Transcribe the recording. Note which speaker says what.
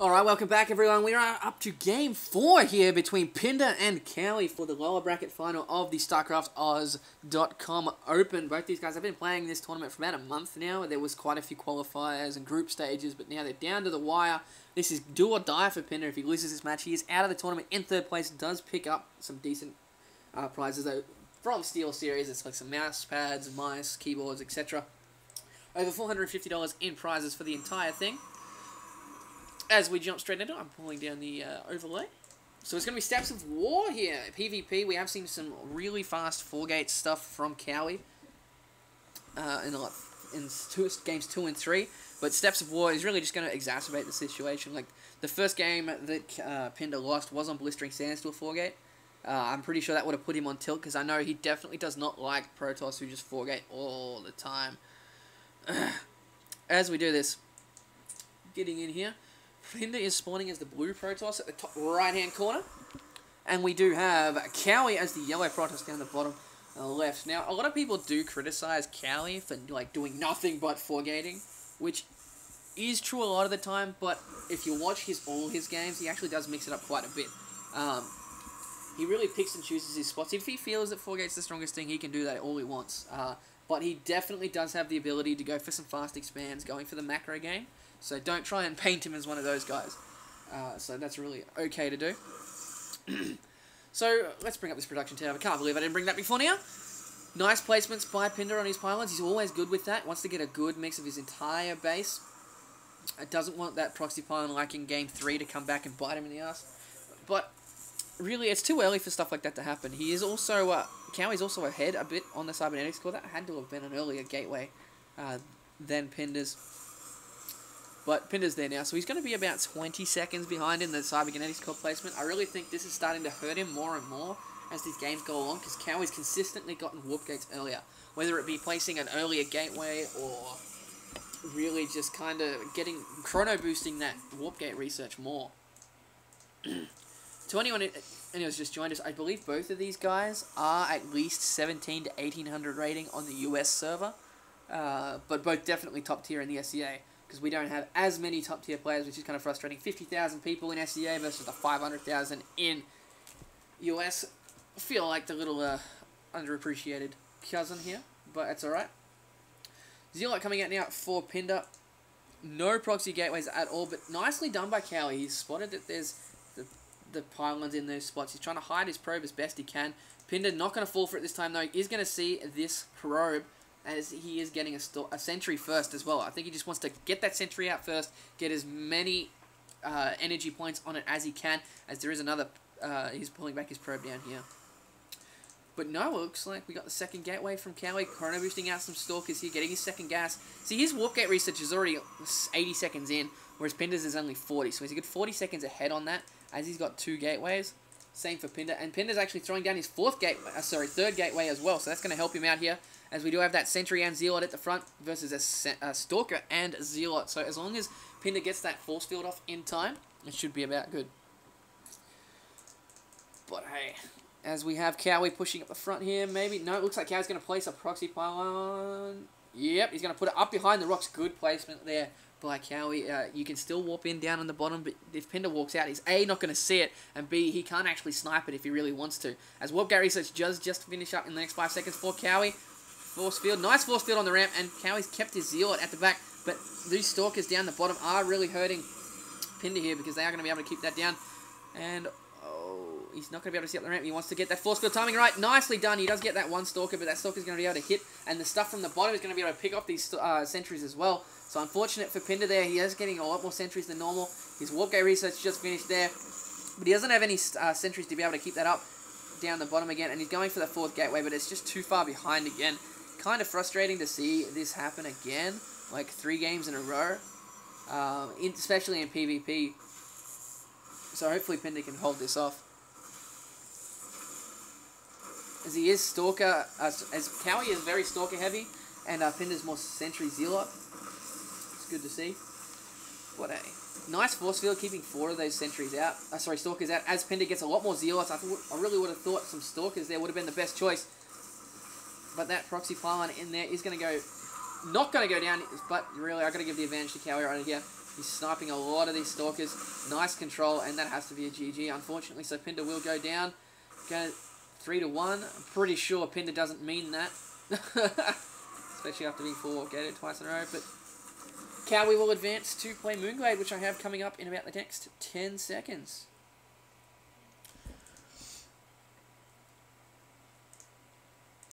Speaker 1: Alright, welcome back everyone. We are up to Game 4 here between Pinder and Kowi for the lower bracket final of the StarcraftOz.com Open. Both these guys have been playing this tournament for about a month now. There was quite a few qualifiers and group stages, but now they're down to the wire. This is do or die for Pinder. If he loses this match, he is out of the tournament in third place. Does pick up some decent prizes though from Steel Series. It's like some mouse pads, mice, keyboards, etc. Over $450 in prizes for the entire thing. As we jump straight into it, I'm pulling down the overlay. So it's going to be Steps of War here. PvP, we have seen some really fast 4-gate stuff from Kowi in games 2 and 3. But Steps of War is really just going to exacerbate the situation. Like, the first game that Pinder lost was on Blistering Sands to a 4-gate. I'm pretty sure that would have put him on tilt, because I know he definitely does not like Protoss who just 4-gate all the time. As we do this, getting in here, Pinder is spawning as the blue Protoss at the top right-hand corner. And we do have Kowi as the yellow Protoss down the bottom left. Now, a lot of people do criticize Kowi for like doing nothing but 4-gating, which is true a lot of the time, but if you watch all his games, he actually does mix it up quite a bit. He really picks and chooses his spots. If he feels that 4-gate's the strongest thing, he can do that all he wants. But he definitely does have the ability to go for some fast expands, going for the macro game. So don't try and paint him as one of those guys. So that's really okay to do. So let's bring up this production tab. I can't believe I didn't bring that before now. Nice placements by Pinder on his pylons. He's always good with that. Wants to get a good mix of his entire base. Doesn't want that proxy pylon like in Game 3 to come back and bite him in the ass. But really, it's too early for stuff like that to happen. He is also, Kowi's also ahead a bit on the cybernetics score. That had to have been an earlier gateway than Pinder's. But Pinder's there now, so he's going to be about 20 seconds behind in the cybernetics core placement. I really think this is starting to hurt him more and more as these games go along, because Kowi's consistently gotten warp gates earlier. Whether it be placing an earlier gateway or really just kind of chrono boosting that warp gate research more. To anyone who's just joined us, I believe both of these guys are at least 17 to 1800 rating on the US server, but both definitely top tier in the SCA, because we don't have as many top tier players, which is kind of frustrating. 50,000 people in SCA versus the 500,000 in US. I feel like the little underappreciated cousin here, but it's alright. Zealot coming out now for Pinder. No proxy gateways at all, but nicely done by Kowi. He's spotted that there's the pylons in those spots. He's trying to hide his probe as best he can. Pinder not going to fall for it this time, though. He is going to see this probe, as he is getting a sentry first as well. I think he just wants to get that sentry out first, get as many energy points on it as he can, as there is another, he's pulling back his probe down here. But no, it looks like we got the second gateway from Kowi, chrono boosting out some stalkers here, getting his second gas. See, his warp gate research is already 80 seconds in, whereas Pinder's is only 40, so he's a good 40 seconds ahead on that, as he's got 2 gateways. Same for Pinder, and Pinder's actually throwing down his third gateway as well, so that's going to help him out here, as we do have that sentry and zealot at the front versus a stalker and zealot. So as long as Pinder gets that force field off in time, it should be about good. But hey, as we have Kowi pushing up the front here, maybe. No, it looks like Kowi's going to place a proxy pylon. Yep, he's going to put it up behind the rocks. Good placement there by Kowi. You can still warp in down on the bottom, but if Pinder walks out, he's A, not going to see it, and B, he can't actually snipe it if he really wants to. As warp gate research does just finish up in the next 5 seconds for Kowi. Force field, nice force field on the ramp, and Kowi's kept his zealot at the back, but these stalkers down the bottom are really hurting Pinder here, because they are going to be able to keep that down. And he's not going to be able to see up the ramp. He wants to get that force field timing right. Nicely done. He does get that one stalker, but that stalker's going to be able to hit, and the stuff from the bottom is going to be able to pick up these sentries as well. So unfortunate for Pinder there. He is getting a lot more sentries than normal. His warp gate research just finished there, but he doesn't have any sentries to be able to keep that up down the bottom again, and he's going for the 4th gateway, but it's just too far behind again. Kind of frustrating to see this happen again, like 3 games in a row, especially in PvP. So hopefully Pinder can hold this off. As he is stalker, as Kowi is very stalker heavy, and Pinder's more sentry zealot. It's good to see. What a nice force field, keeping 4 of those sentries out. Stalkers out. As Pinder gets a lot more zealots, I really would have thought some stalkers there would have been the best choice. But that proxy pylon in there is going to go, not going to go down, but really I've got to give the advantage to Kowi right here.
Speaker 2: He's sniping a lot of these stalkers. Nice control, and that has to be a GG, unfortunately. So Pinder will go down. Go 3-1. I'm pretty sure Pinder doesn't mean that. Especially after being 4-gated twice in a row. But Kowi will advance to play Moonglade, which I have coming up in about the next 10 seconds.